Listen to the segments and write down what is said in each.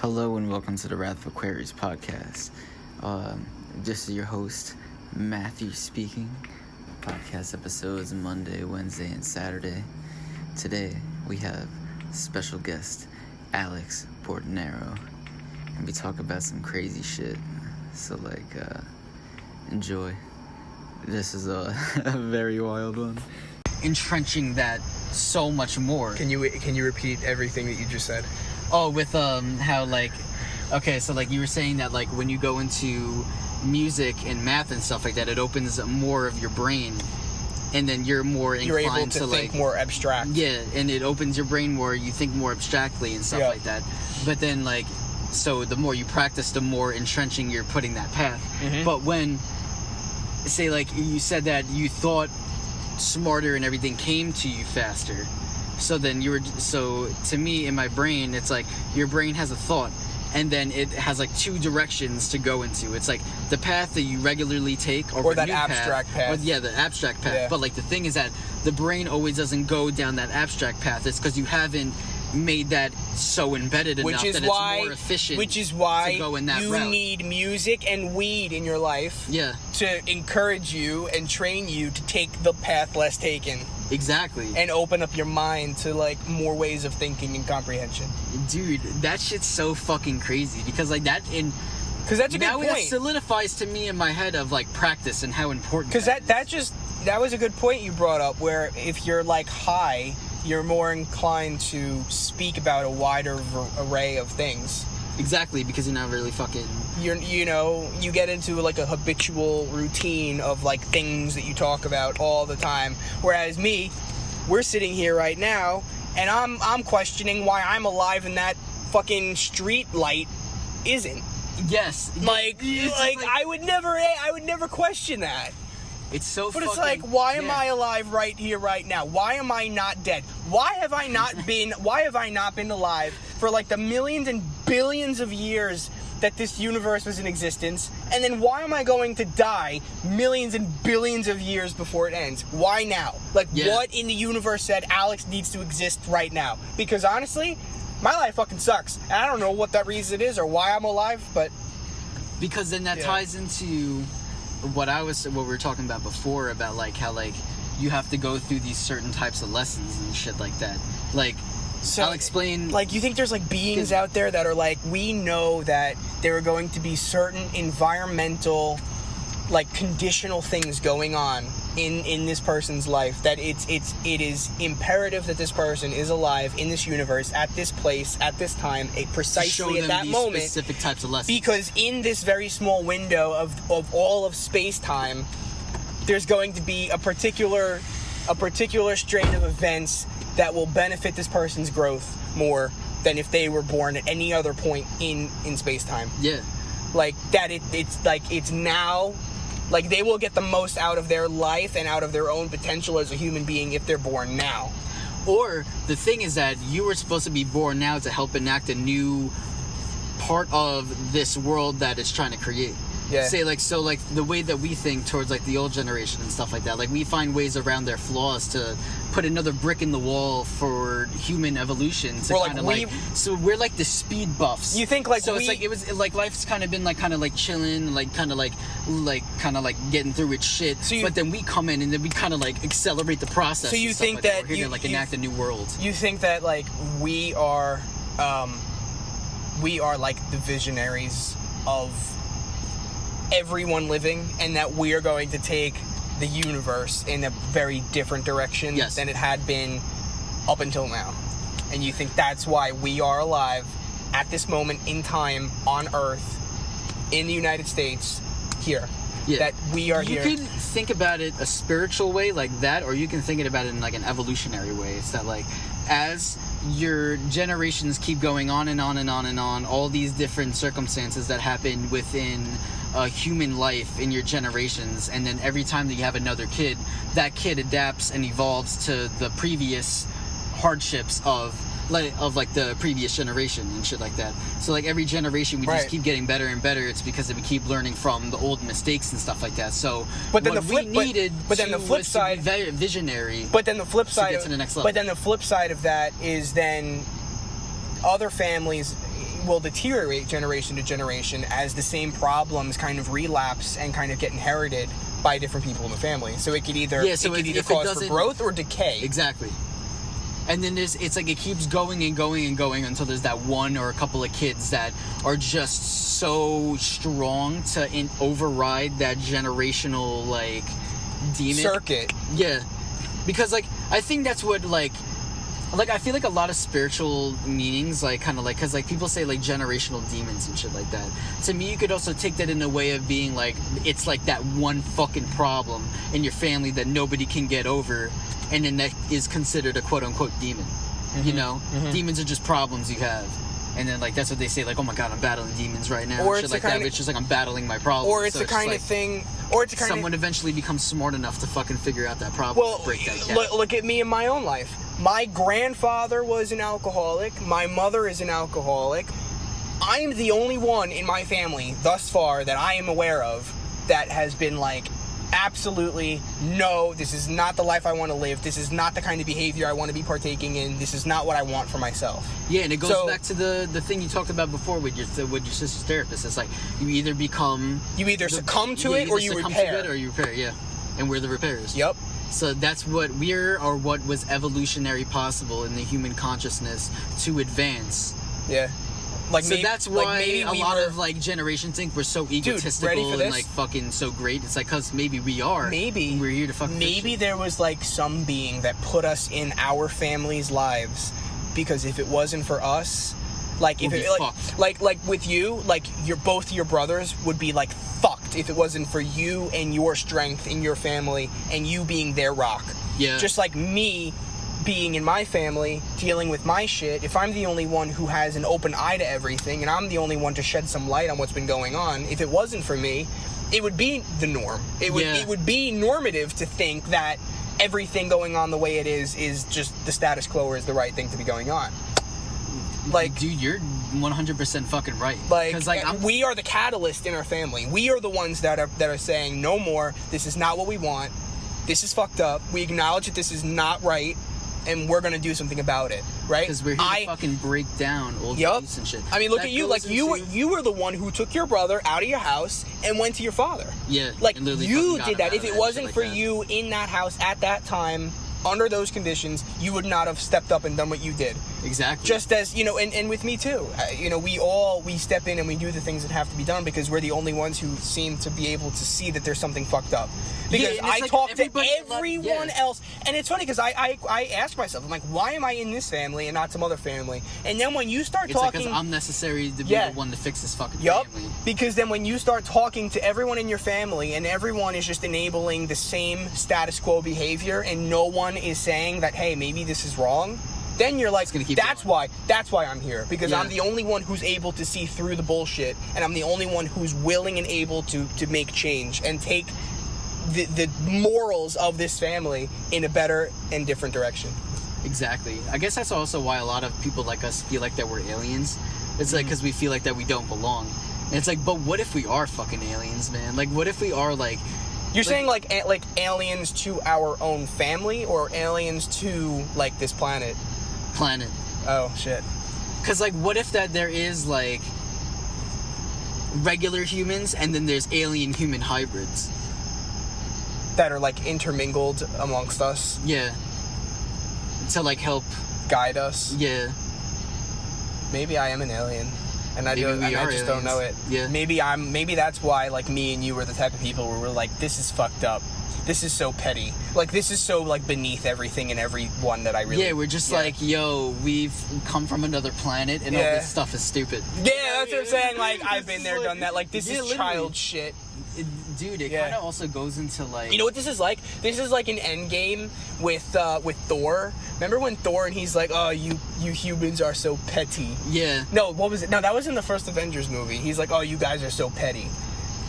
Hello and welcome to the Wrath of Aquarius podcast. This is your host, Matthew speaking. Podcast episodes Monday, Wednesday, and Saturday. Today we have special guest Alex Bordonaro, and we talk about some crazy shit. So enjoy. This is a very wild one. Entrenching that so much more. Can you repeat everything that you just said? Oh, with how okay, so you were saying that when you go into music and math and stuff like that, it opens more of your brain, and then you're more inclined you're able to think more abstract. Yeah, and it opens your brain more. You think more abstractly and stuff like that. But then so the more you practice, the more entrenching you're putting that path. Mm-hmm. But when say you said that you thought smarter and everything came to you faster. So then to me in my brain, it's your brain has a thought, and then it has two directions to go into. It's the path that you regularly take, or that abstract path. The abstract path. Yeah. But the thing is that the brain always doesn't go down that abstract path. It's because you haven't made that so embedded enough that it's more efficient. Which is why to go in that you route. Need music and weed in your life. Yeah. To encourage you and train you to take the path less taken. Exactly. And open up your mind to more ways of thinking and comprehension. Dude, that shit's so fucking crazy because that's a good point. Now it solidifies to me in my head of practice and how important. Because that was a good point you brought up. Where if you're high, you're more inclined to speak about a wider array of things. Exactly, because you're not really fucking... You get into a habitual routine of things that you talk about all the time. Whereas me, we're sitting here right now, and I'm questioning why I'm alive and that fucking street light isn't. Yes. I would never question that. It's so but fucking... But it's why am I alive right here, right now? Why am I not dead? Why have I not been alive for the millions and billions of years that this universe was in existence? And then why am I going to die millions and billions of years before it ends? Why now? What in the universe said Alex needs to exist right now? Because honestly, my life fucking sucks. And I don't know what that reason is or why I'm alive, but... Because then that ties into... what we were talking about before about how you have to go through these certain types of lessons and shit like that. So I'll explain. You think there's beings out there that are we know that there are going to be certain environmental conditional things going on in this person's life, that it is imperative that this person is alive in this universe at this place at this time precisely at that moment, specific types of lessons, because in this very small window of all of space-time there's going to be a particular strain of events that will benefit this person's growth more than if they were born at any other point in space-time. Yeah. It's now... they will get the most out of their life and out of their own potential as a human being if they're born now. Or the thing is that you were supposed to be born now to help enact a new part of this world that it's trying to create. Yeah. Say the way that we think towards the old generation and stuff like that. We find ways around their flaws to put another brick in the wall for human evolution. To so we're the speed buffs. You think so it was life's kind of been chilling, getting through its shit. But then we come in and then we kind of accelerate the process. So you think that we're here to enact a new world. You think that we are the visionaries of everyone living, and that we are going to take the universe in a very different direction than it had been up until now. And you think that's why we are alive at this moment in time on Earth, in the United States, here. Yeah. That we are here. You can think about it a spiritual way like that, or you can think about it in an evolutionary way. It's that as your generations keep going on and on and on and on, all these different circumstances that happen within a human life in your generations, and then every time that you have another kid, that kid adapts and evolves to the previous hardships of the previous generation and shit like that. So every generation we just keep getting better and better. It's because we keep learning from the old mistakes and stuff like that. So but then what we needed to be visionary. But then the flip side to get to the next level. But then the flip side of that is then other families will deteriorate generation to generation as the same problems kind of relapse and kind of get inherited by different people in the family. So it could either cause for growth or decay. Exactly. And then it's like it keeps going and going and going until there's that one or a couple of kids that are just so strong to override that generational like demon circuit. Yeah, because like I think that's what like I feel like a lot of spiritual meanings like kind of like because like people say like generational demons and shit like that. To me, you could also take that in a way of being like it's like that one fucking problem in your family that nobody can get over. And then that is considered a quote-unquote demon. Mm-hmm. You know? Mm-hmm. Demons are just problems you have. And then, like, that's what they say, like, oh my god, I'm battling demons right now. Or shit like that. But it's just like, I'm battling my problem. Or it's the kind of thing... Or it's the kind someone eventually becomes smart enough to fucking figure out that problem and break that gap. Look at me in my own life. My grandfather was an alcoholic. My mother is an alcoholic. I am the only one in my family, thus far, that I am aware of that has been, like... absolutely no, this is not the life I want to live. This is not the kind of behavior I want to be partaking in. This is not what I want for myself. Yeah, and it goes back to the thing you talked about before with your sister's therapist. It's like you either succumb to it or you repair. Yeah, and we're the repairers. Yep. So that's what what was evolutionary possible in the human consciousness to advance. Yeah. Like so that's why a lot of like generations think we're so egotistical and like fucking so great. It's like because maybe we are. Maybe we're here to fucking. Maybe there was like some being that put us in our family's lives, because if it wasn't for us, like if it like with you, like both your brothers would be like fucked if it wasn't for you and your strength in your family and you being their rock. Yeah. Just like me. Being in my family, dealing with my shit, if I'm the only one who has an open eye to everything and I'm the only one to shed some light on what's been going on, if it wasn't for me, it would be the norm. It would be normative to think that everything going on the way it is just the status quo or is the right thing to be going on. Like, dude, you're 100% fucking right. Like we are the catalyst in our family. We are the ones that are saying no more. This is not what we want. This is fucked up. We acknowledge that this is not right. And we're gonna do something about it, right? Because we're here to fucking break down old beliefs and shit. I mean, look at you. Like you were the one who took your brother out of your house and went to your father. Yeah. Like you did that. If it wasn't for you in that house at that time, under those conditions, you would not have stepped up and done what you did. Exactly. Just as, and with me too. We step in and we do the things that have to be done because we're the only ones who seem to be able to see that there's something fucked up. Because I talk to everyone else, and it's funny because I ask myself, I'm like, why am I in this family and not some other family? And then when you start talking, because I'm necessary to be the one to fix this fucking family. Because then when you start talking to everyone in your family, and everyone is just enabling the same status quo behavior, and no one is saying that, hey, maybe this is wrong. Then you're like, that's why I'm here. Because I'm the only one who's able to see through the bullshit, and I'm the only one who's willing and able to make change and take the morals of this family in a better and different direction. Exactly. I guess that's also why a lot of people like us feel like that we're aliens. It's like because we feel like that we don't belong. And it's like, but what if we are fucking aliens, man? Like, what if we are like... You're saying like aliens to our own family or aliens to like this planet? Planet. Oh, shit. Because like, what if that there is like regular humans and then there's alien human hybrids? That are like intermingled amongst us. Yeah. To like help guide us. Yeah. Maybe I am an alien, and I just don't know it. Yeah. Maybe that's why like me and you were the type of people where we're like, this is fucked up. This is so petty. Like this is so like beneath everything and everyone that I really. Yeah, we're just like, yo, we've come from another planet and all this stuff is stupid. Yeah, that's what I'm saying. Like I've been there, done that. Like this is child shit. Dude, it kind of also goes into like... You know what this is like? This is like an Endgame with Thor. Remember when Thor and he's like, oh, you humans are so petty. Yeah. No, what was it? No, that was in the first Avengers movie. He's like, oh, you guys are so petty.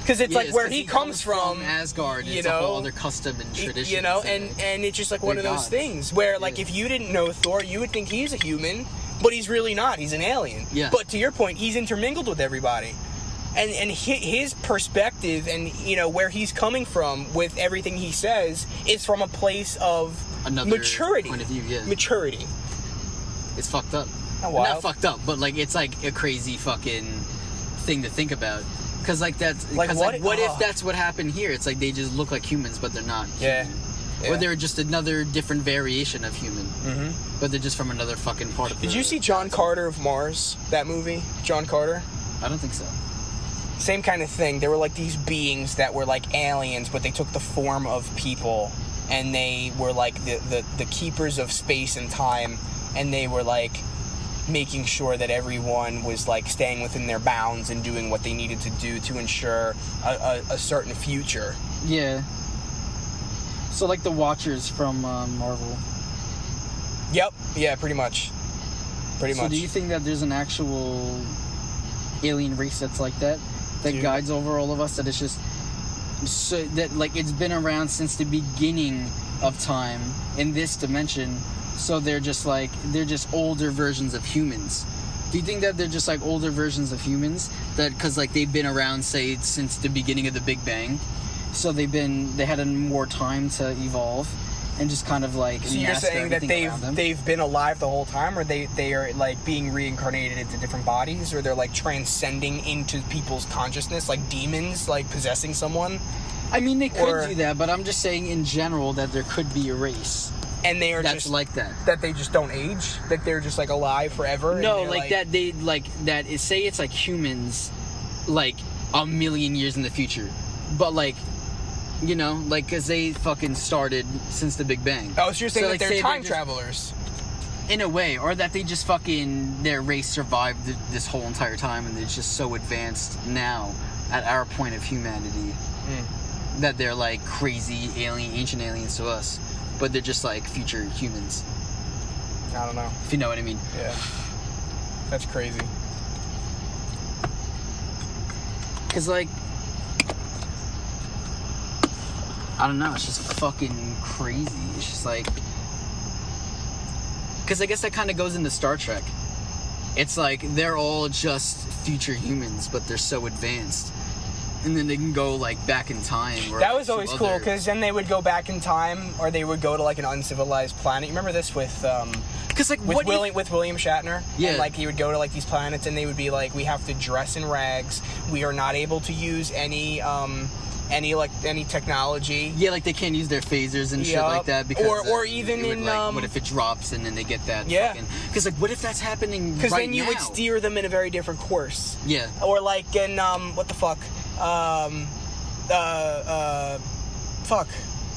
Because it's like where he comes from Asgard, it's a whole other custom and tradition. You know, and it's just like one of those things where like if you didn't know Thor, you would think he's a human, but he's really not. He's an alien. Yeah. But to your point, he's intermingled with everybody. And his perspective and, where he's coming from with everything he says is from a place of maturity. Point of view, yeah. Maturity. It's fucked up. Oh, wild. Not fucked up, but like it's like a crazy fucking thing to think about. Because like that's Like, cause, what- like, what if that's what happened here? It's like they just look like humans, but they're not. Yeah. Human. Yeah. Or they're just another different variation of human. Mm-hmm. But they're just from another fucking part of the... Did you see John Carter of Mars, that movie? John Carter? I don't think so. Same kind of thing. There were like these beings that were like aliens, but they took the form of people, and they were like the keepers of space and time, and they were like making sure that everyone was like staying within their bounds and doing what they needed to do to ensure a certain future. Yeah. So like the Watchers from Marvel. Yep. Yeah, pretty much. Pretty So much. do you think that there's an actual alien race that's like that guides over all of us, that it's just so that like it's been around since the beginning of time in this dimension, so they're just older versions of humans? Do you think that they're just like older versions of humans that because like they've been around, say, since the beginning of the Big Bang, so they had more time to evolve and just kind of like So you're master saying that everything around them? they've been alive the whole time, or they are like being reincarnated into different bodies, or they're like transcending into people's consciousness, like demons, like possessing someone? I mean, they could Or- do that, but I'm just saying in general that there could be a race And they are that's just like that. that they just don't age, that they're just like alive forever. No, and they're, like that they like that is, say it's like humans like a million years in the future, but like, you know, like because they fucking started since the Big Bang. Oh, so you're saying that like, they're say time just- travelers? in a way, or that they just fucking their race survived this whole entire time and they're just so advanced now at our point of humanity that they're like crazy ancient aliens to us, but they're just like future humans, I don't know. if you know what I mean. Yeah, that's crazy. Because, like, I don't know, it's just fucking crazy. It's just like, because I guess that kind of goes into Star Trek. It's like they're all just future humans, but they're so advanced. And then they can go, like, back in time. Or That was some always cool, other- because then they would go back in time, or they would go to like an uncivilized planet. You remember this with Cause like, what with William Shatner? Yeah. And like he would go to like these planets, and they would be like, we have to dress in rags. We are not able to use any technology. Yeah, like they can't use their phasers and shit Yup. like that because Or even it would, in, like, what if it drops and then they get that? Yeah. Because like, what if that's happening? Because right then you now? would steer them in a very different course. Yeah. Or like in what the fuck?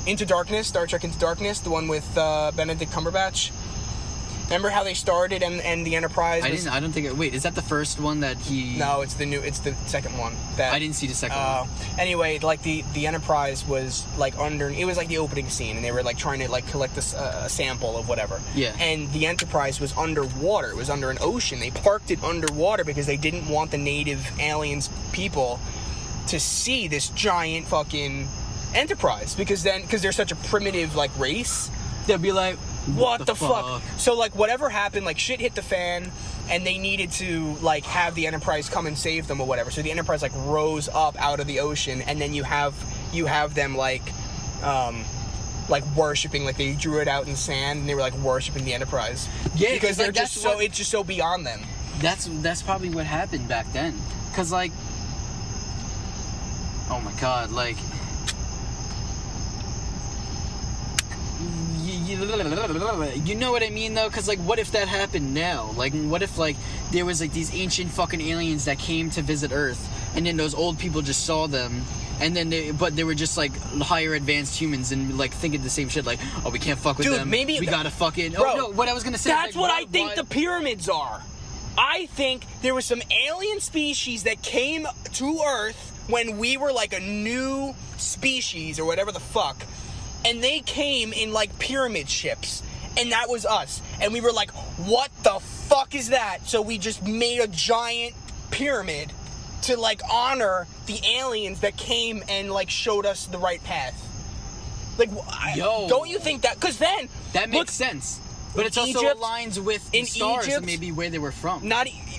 Into Darkness, Star Trek Into Darkness, the one with Benedict Cumberbatch. Remember how they started and the Enterprise was... I don't think wait, is that the first one that he... No, it's the second one. That I didn't see the second one. Anyway, like the Enterprise was like under... It was like the opening scene, and they were like trying to like collect a sample of whatever. Yeah. And the Enterprise was underwater. It was under an ocean. They parked it underwater because they didn't want the native aliens people to see this giant fucking Enterprise, because they're such a primitive like race. They'll be like, What the fuck? So like whatever happened, like shit hit the fan, and they needed to like have the Enterprise come and save them or whatever. So the Enterprise like rose up out of the ocean, and then you have them like worshiping, like they drew it out in the sand and they were like worshiping the Enterprise. Yeah, because they're like, just so it's just so beyond them. That's probably what happened back then. Cause like, oh my god, like, you know what I mean though? Cause like, what if that happened now? Like, what if like there was like these ancient fucking aliens that came to visit Earth, and then those old people just saw them, and then they were just like higher advanced humans and like thinking the same shit, like, oh, we can't fuck with Dude, them. maybe we gotta fucking. Bro, oh no, what I was gonna say. That's is, like, what why- I think why- the pyramids are. I think there was some alien species that came to Earth when we were like a new species or whatever the fuck, and they came in like pyramid ships, and that was us. And we were like, what the fuck is that? So we just made a giant pyramid to like honor the aliens that came and like showed us the right path. Like, Yo. don't you think that? Because then That makes look, sense. But in it's also Egypt- aligns with the in stars Egypt- and maybe where they were from.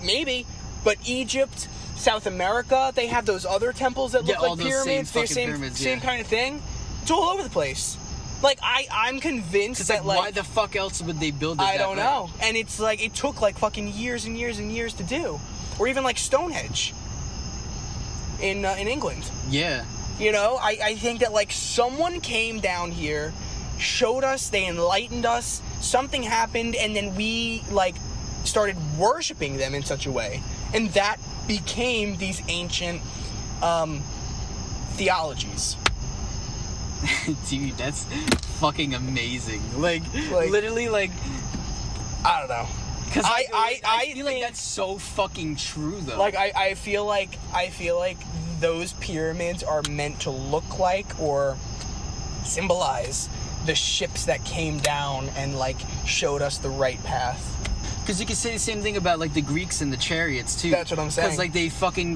maybe, but Egypt, South America, they have those other temples that look Yeah, all like those pyramids. same They're fucking pyramids, same yeah. kind of thing. It's all over the place. Like, I'm convinced that, like, why the fuck else would they build it I that don't way? know. And it's like, it took like fucking years and years and years to do. Or even like Stonehenge in England. Yeah. You know, I think that like someone came down here, showed us, they enlightened us, something happened, and then we like started worshiping them in such a way. And that became these ancient theologies. Dude, that's fucking amazing. Like literally, like, I don't know. Because I feel like think, that's so fucking true, though. Like, I feel like those pyramids are meant to look like or symbolize the ships that came down and, like, showed us the right path. Because you could say the same thing about, like, the Greeks and the chariots, too. That's what I'm saying.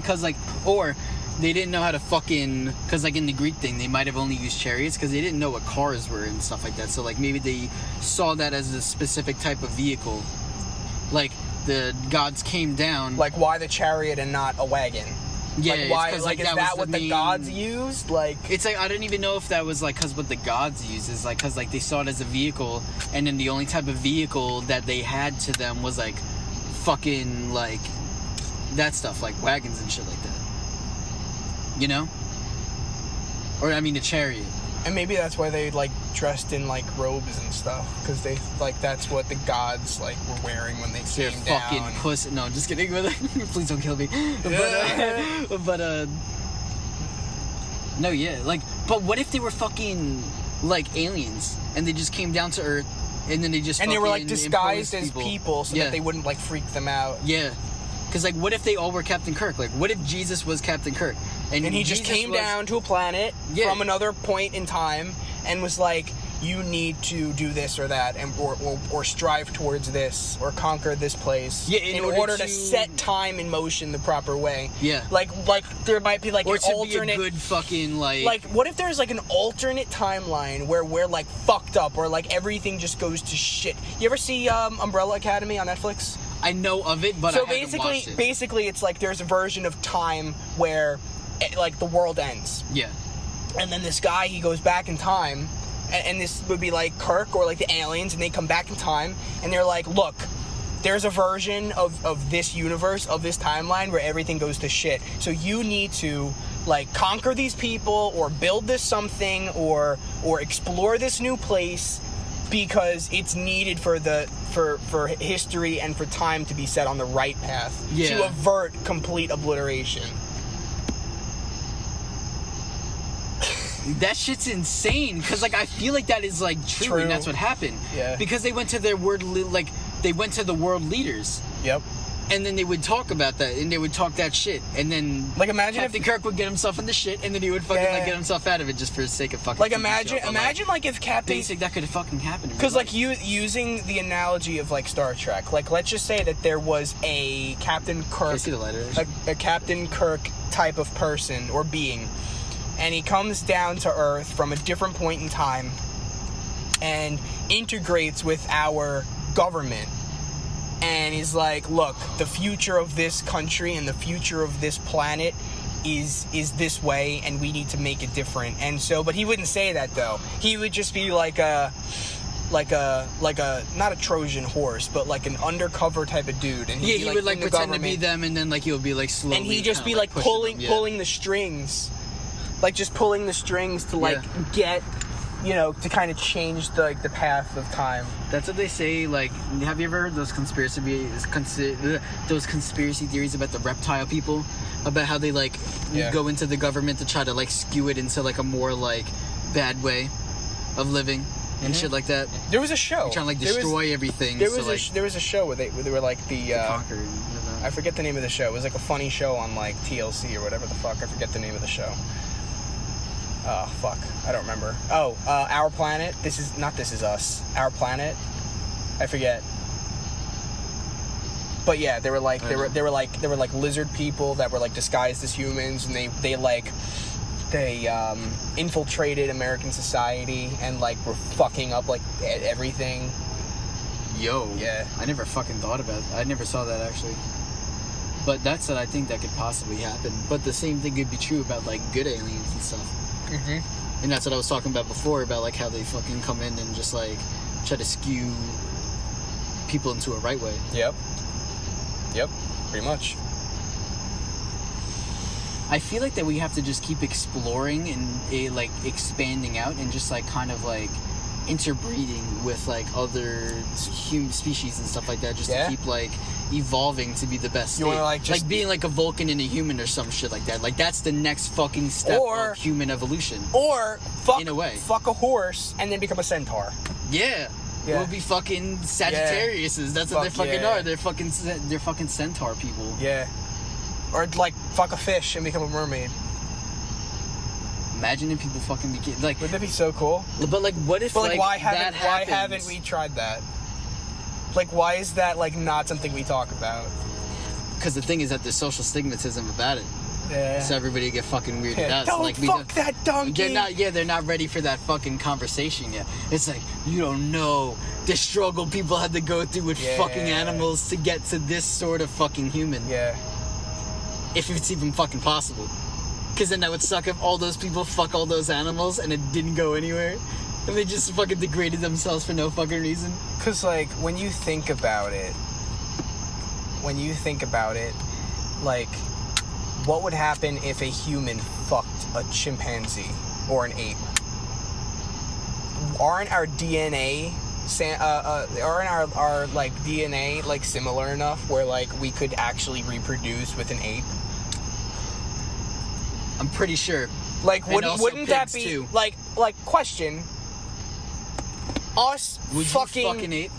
Because, like, or they didn't know how to fucking... Because, like, in the Greek thing, they might have only used chariots because they didn't know what cars were and stuff like that. So, like, maybe they saw that as a specific type of vehicle. Like, the gods came down... Like, why the chariot and not a wagon? Yeah, like, why, it's like, that is that was what the gods used? Like, it's like, I don't even know if that was, like, because what the gods used is, like, because, like, they saw it as a vehicle, and then the only type of vehicle that they had to them was, like, fucking, like, that stuff, like wagons and shit like that. You know? Or, I mean, the chariot. and maybe that's why they, like, dressed in, like, robes and stuff, because they, like, that's what the gods, like, were wearing when they They're came down. fucking pussy. No, just kidding. Please don't kill me. But no, yeah. Like, but what if they were fucking, like, aliens, and they just came down to Earth, and then they just and they were, like, fucking disguised imposed as people so that they wouldn't, like, freak them out. Yeah. Because, like, what if they all were Captain Kirk? Like, what if Jesus was Captain Kirk? And he just came down to a planet from another point in time and was like, you need to do this or that, and or strive towards this, or conquer this place, in order to set time in motion the proper way. Yeah. Like there might be, like, or an to alternate... be a good fucking, like... Like, what if there's, like, an alternate timeline where we're, like, fucked up, or, like, everything just goes to shit? You ever see Umbrella Academy on Netflix? I know of it, but I haven't watched it. Basically, it's like there's a version of time where, like, the world ends. Yeah. And then this guy, he goes back in time, and this would be, like, Kirk or, like, the aliens, and they come back in time, and they're like, look, there's a version of this universe, of this timeline, where everything goes to shit. So you need to, like, conquer these people, or build this something, or explore this new place, because it's needed for history and for time to be set on the right path, to avert complete obliteration. That shit's insane, because, like, I feel like that is, like, true. And that's what happened. Yeah. Because they went to their they went to the world leaders. Yep. And then they would talk about that, and they would talk that shit, and then, like, imagine Captain Kirk would get himself in the shit, and then he would fucking like get himself out of it just for the sake of fucking. Like, imagine like if Captain... Basic, that could have fucking happened. Because, like, using the analogy of, like, Star Trek, like, let's just say that there was a Captain Kirk... Can I see the lighter? A Captain Kirk type of person or being, and he comes down to Earth from a different point in time and integrates with our government, and he's like, look, the future of this country and the future of this planet is this way, and we need to make it different. And so, but he wouldn't say that, though. He would just be like a not a Trojan horse, but like an undercover type of dude. And he would, like, pretend to be them, and then, like, he would be, like, slowly, and he'd just be, like, pulling the strings, like, just pulling the strings to, like, get, you know, to kind of change the path of time. That's what they say. Like, have you ever heard those conspiracy theories about the reptile people, about how they, like, go into the government to try to, like, skew it into, like, a more, like, bad way of living and shit like that? There was a show. They're trying to, like, destroy everything. There was a show where they were like the Conquer. I forget the name of the show. It was like a funny show on, like, TLC or whatever the fuck. I forget the name of the show. Oh, fuck. I don't remember. Oh, Our Planet. This Is Us. Our Planet. I forget. But yeah, they were like lizard people that were, like, disguised as humans, and they infiltrated American society and, like, were fucking up, like, everything. Yo. Yeah. I never fucking thought about it. I never saw that, actually. But that's what I think that could possibly happen. But the same thing could be true about, like, good aliens and stuff. And that's what I was talking about before, about like how they fucking come in and just like try to skew people into a right way. Yep, pretty much. I feel like that we have to just keep exploring and like expanding out and just like kind of like interbreeding with like other human species and stuff like that, just to keep like evolving to be the best state. You wanna, like, just... like being like a Vulcan and a human or some shit like that. Like that's the next fucking step of human evolution. Or in a way, fuck a horse and then become a centaur. Yeah. We'll be fucking Sagittariuses. That's what they fucking are. They're fucking centaur people. Yeah. Or like fuck a fish and become a mermaid. Imagine if people fucking became like. Wouldn't that be so cool? But like, what if like why haven't we tried that? Like, why is that like not something we talk about? Because the thing is that there's social stigmatism about it. Yeah. So everybody get fucking weirded out. Don't So like, fuck that donkey. They're not ready for that fucking conversation yet. It's like, you don't know the struggle people had to go through with fucking animals to get to this sort of fucking human. Yeah. If it's even fucking possible. Because then that would suck if all those people fuck all those animals and it didn't go anywhere. And they just fucking degraded themselves for no fucking reason. Because, like, when you think about it, like, what would happen if a human fucked a chimpanzee or an ape? Aren't our DNA... aren't our like DNA like similar enough where like we could actually reproduce with an ape? I'm pretty sure. Like wouldn't that be too. like question? Us would fucking you fuck an ape?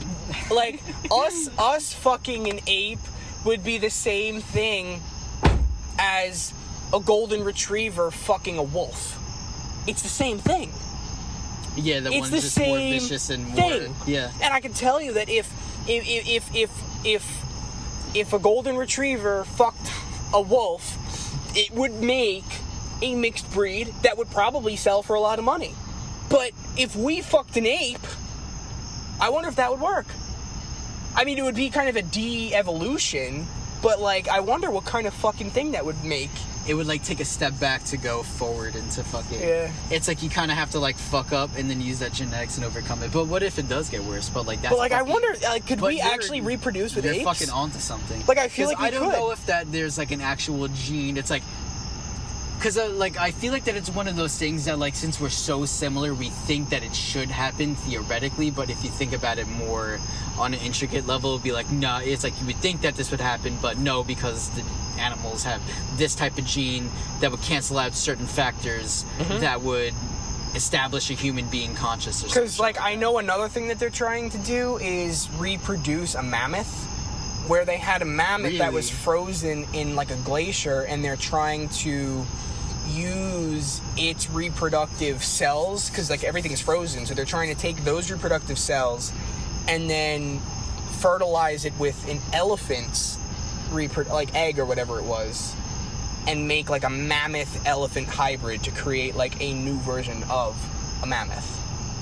Like us fucking an ape would be the same thing as a golden retriever fucking a wolf. It's the same thing. Yeah, the one's just more vicious and more thing. Yeah. And I can tell you that if a golden retriever fucked a wolf, it would make a mixed breed that would probably sell for a lot of money. But if we fucked an ape, I wonder if that would work. I mean, it would be kind of a de-evolution, but like, I wonder what kind of fucking thing that would make. It would like take a step back to go forward into fucking. Yeah. It's like you kind of have to like fuck up and then use that genetics and overcome it. But what if it does get worse? But like that's. But like, fucking, I wonder, like, could we actually reproduce with apes? They're fucking onto something. Like, I feel like we I don't could. know if that there's like an actual gene. It's like. Because, like, I feel like that it's one of those things that, like, since we're so similar, we think that it should happen theoretically, but if you think about it more on an intricate level, it'd be like, no, it's like you would think that this would happen, but no, because the animals have this type of gene that would cancel out certain factors that would establish a human being conscious or something. Because, like, I know another thing that they're trying to do is reproduce a mammoth, where they had a mammoth that was frozen in, like, a glacier, and they're trying to use its reproductive cells, because like everything's frozen, so they're trying to take those reproductive cells and then fertilize it with an elephant's like egg or whatever it was, and make like a mammoth elephant hybrid to create like a new version of a mammoth.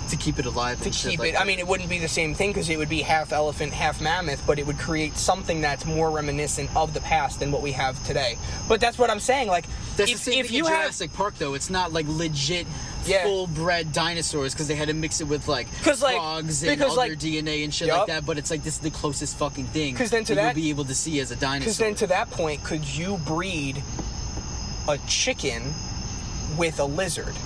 To keep it alive. To keep it, I mean, it wouldn't be the same thing because it would be half elephant, half mammoth, but it would create something that's more reminiscent of the past than what we have today. But that's what I'm saying. Like, that's the same thing in Jurassic Park, though. It's not like legit full-bred dinosaurs because they had to mix it with like frogs and other DNA and shit like that. But it's like this is the closest fucking thing you'll be able to see as a dinosaur. Because then to that point, could you breed a chicken with a lizard?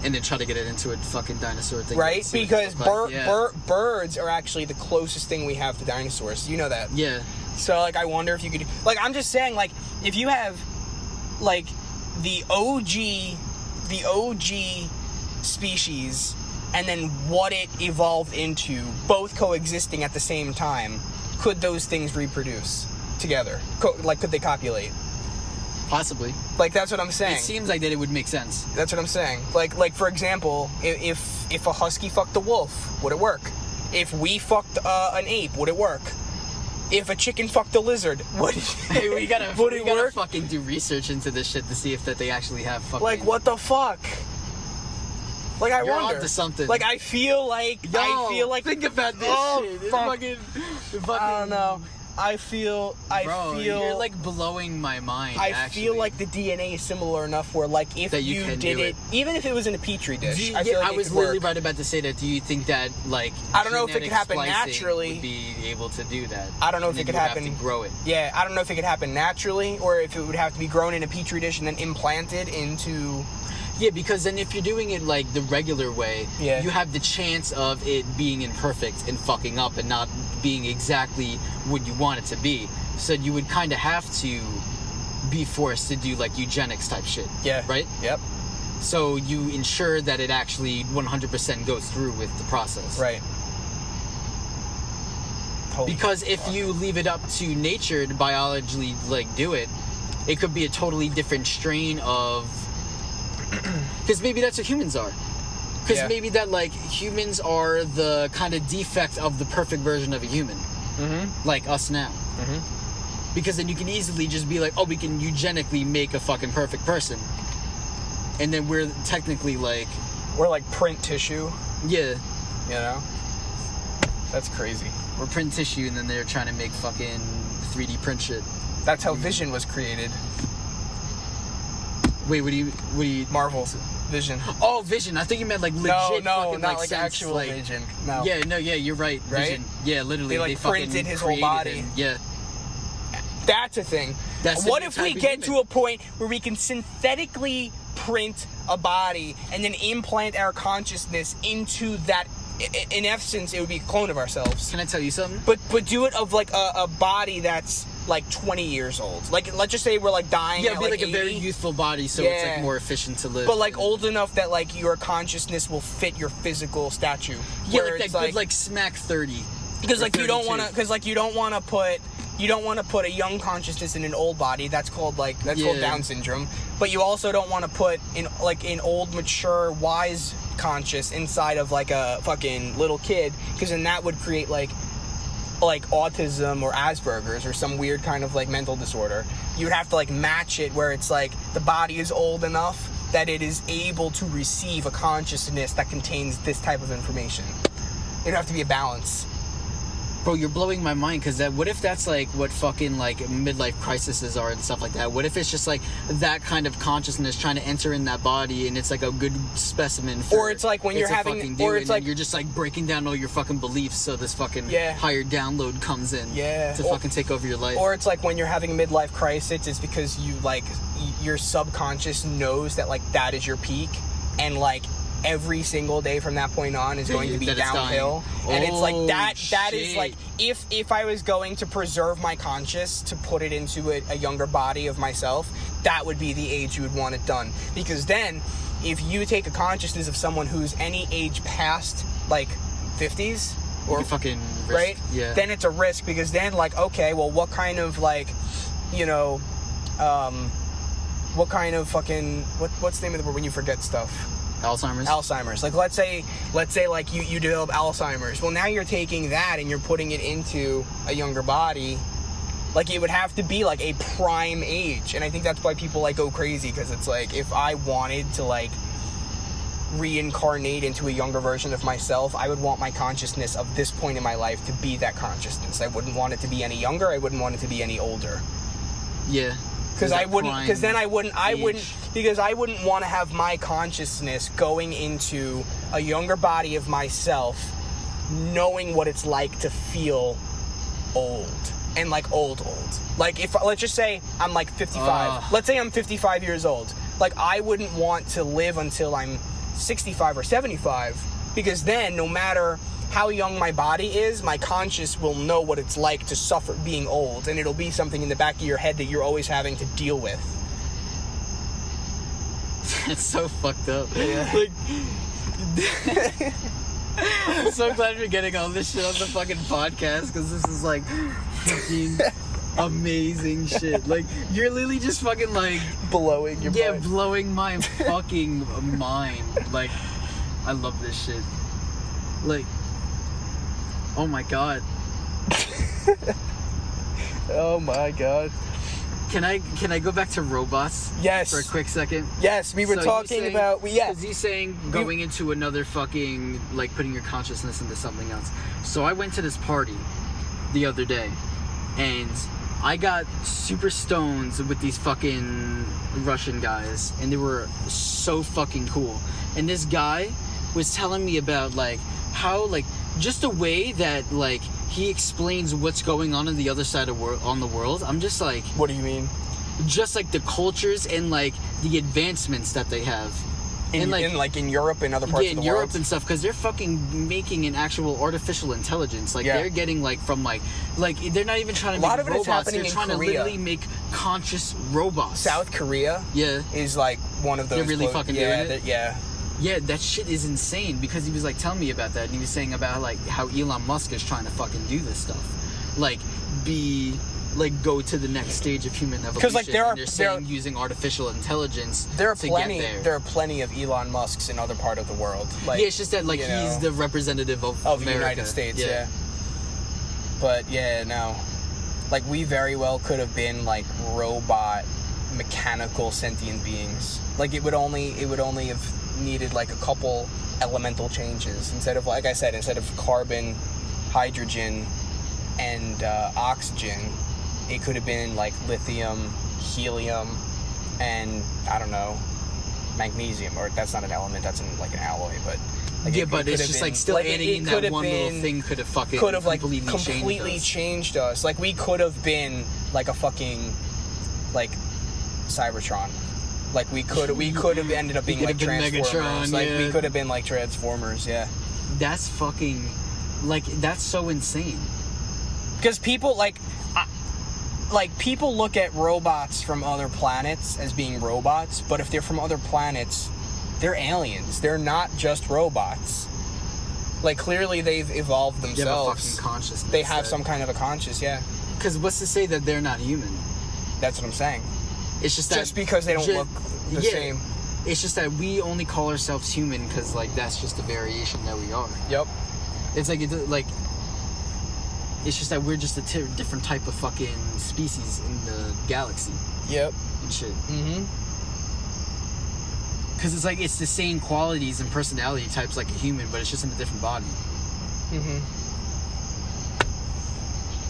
And then try to get it into a fucking dinosaur thing. Right? Because birds are actually the closest thing we have to dinosaurs. You know that. Yeah. So, like, I wonder if you could... Like, I'm just saying, like, if you have, like, the OG species, and then what it evolved into, both coexisting at the same time, could those things reproduce together? Like, could they copulate? Possibly. Like, that's what I'm saying. It seems like that it would make sense. That's what I'm saying. Like for example, if a husky fucked a wolf, would it work? If we fucked an ape, would it work? If a chicken fucked a lizard, would it Hey, we gotta work? Fucking do research into this shit to see if that they actually have fucking... Like, what the fuck? Like, I You're wonder. onto something. Like, I feel like... Think about this shit. It's fucking... I don't know. Bro, you're like blowing my mind. I feel like the DNA is similar enough where, like, if that you did it, even if it was in a petri dish, I feel like I was literally right about to say that. Do you think that, like, I don't know if it could happen naturally. Would be able to do that? I don't know if it could happen. Have to grow it. Yeah, I don't know if it could happen naturally, or if it would have to be grown in a petri dish and then implanted into. Yeah, because then if you're doing it like the regular way, you have the chance of it being imperfect and fucking up and not being exactly what you want it to be. So you would kind of have to be forced to do like eugenics type shit. Yeah. Right? Yep. So you ensure that it actually 100% goes through with the process. Right. Because if you leave it up to nature to biologically like do it, it could be a totally different strain of. Because maybe that's what humans are. Because maybe that, like, humans are the kind of defect of the perfect version of a human. Mm-hmm. Like us now. Mm-hmm. Because then you can easily just be like, oh, we can eugenically make a fucking perfect person. And then we're technically, like... We're like print tissue. Yeah. You know? That's crazy. We're print tissue, and then they're trying to make fucking 3D print shit. That's how Vision was created. Wait, what do you... Marvel's Vision. Oh, Vision. I think you meant like legit fucking not like actual like, Vision. No. Yeah, you're right. Vision. Yeah, literally. They printed his whole body. Him. Yeah. That's a thing. What if we get to a point where we can synthetically print a body and then implant our consciousness into that? In essence, it would be a clone of ourselves. Can I tell you something? But do it of like a body that's like 20 years old. Like, let's just say we're like dying. Yeah, at be like 80. a very youthful body, so it's like more efficient to live. But like old enough that like your consciousness will fit your physical statue. Yeah, like that good like smack 30. Because like you don't want to put a young consciousness in an old body. That's called called Down syndrome. But you also don't want to put in like an old, mature, wise conscious inside of like a fucking little kid, because then that would create like autism or Asperger's or some weird kind of like mental disorder. You would have to like match it where it's like the body is old enough that it is able to receive a consciousness that contains this type of information. It'd have to be a balance. Bro, you're blowing my mind, because what if that's like what fucking like midlife crises are and stuff like that? What if it's just like that kind of consciousness trying to enter in that body, and it's like a good specimen for, or it's like when you're having, or it's like you're just like breaking down all your fucking beliefs, so this fucking higher download comes in to fucking take over your life. Or it's like when you're having a midlife crisis, it's because you like your subconscious knows that like that is your peak, and like every single day from that point on is going to be downhill. And it's like that is like if I was going to preserve my conscious to put it into a younger body of myself, that would be the age you would want it done. Because then if you take a consciousness of someone who's any age past like 50s or fucking risk, right, then it's a risk, because then like, okay, well, what kind of like, you know, what kind of fucking what's the name of the word when you forget stuff? Alzheimer's. Like let's say like you develop Alzheimer's. Well, now you're taking that and you're putting it into a younger body. Like it would have to be like a prime age. And I think that's why people like go crazy, because it's like if I wanted to like reincarnate into a younger version of myself, I would want my consciousness of this point in my life to be that consciousness. I wouldn't want it to be any younger. I wouldn't want it to be any older. Yeah. Because I wouldn't want to have my consciousness going into a younger body of myself, knowing what it's like to feel old. And like old. Like if, let's just say I'm like 55. Let's say I'm 55 years old. Like I wouldn't want to live until I'm 65 or 75, because then no matter how young my body is, my conscious will know what it's like to suffer being old, and it'll be something in the back of your head that you're always having to deal with. It's so fucked up. Yeah. Like, I'm so glad we're getting all this shit on the fucking podcast, because this is like fucking amazing shit. Like, you're literally just fucking like blowing your mind. Blowing my fucking mind. Like, I love this shit. Like, oh my god. Oh my god. Can I go back to robots? Yes. For a quick second? Yes, we were talking about... Is he saying going into another fucking... Like, putting your consciousness into something else. So I went to this party the other day. and I got super stoned with these fucking Russian guys, and they were so fucking cool. And this guy was telling me about like how like just the way that like he explains what's going on the other side of the world. I'm just like, What do you mean? just like the cultures and like the advancements that they have. In Europe and other parts of the world? In Europe and stuff, because they're fucking making an actual artificial intelligence. Like, they're getting, like, from, like, they're not even trying to make robots. Is happening they're trying to literally make conscious robots. South Korea is, like, one of those... They're really fucking doing it? Yeah. Yeah, that shit is insane, because he was, like, telling me about that, and he was saying about, like, how Elon Musk is trying to fucking do this stuff. Like, go to the next stage of human evolution. Because like they're saying using artificial intelligence to get there. There are plenty of Elon Musks in other part of the world. Like, yeah, it's just that like he's the representative of America. The United States. Yeah. But yeah, no, like we very well could have been like robot, mechanical, sentient beings. Like it would only have needed like a couple elemental changes instead of, like I said, instead of carbon, hydrogen, and oxygen. It could have been like lithium, helium, and I don't know, magnesium. Or that's not an element; that's like an alloy. But like, but it's just like still adding in that one little thing could have fucking completely changed us. Like we could have been like a fucking like Cybertron. Like we could have ended up being like Transformers. Megatron, like we could have been like Transformers. Yeah. That's fucking like that's so insane. Because people people look at robots from other planets as being robots, but if they're from other planets, they're aliens. They're not just robots. Like, clearly they've evolved themselves. They have a fucking consciousness. They have some kind of a conscious, yeah. Because what's to say that they're not human? That's what I'm saying. It's just that... Just because they don't look the same. It's just that we only call ourselves human because, like, that's just a variation that we are. Yep. It's like... It's just that we're just a different type of fucking species in the galaxy. Yep. And shit. Mm-hmm. Because it's like, it's the same qualities and personality types like a human, but it's just in a different body. Mm-hmm.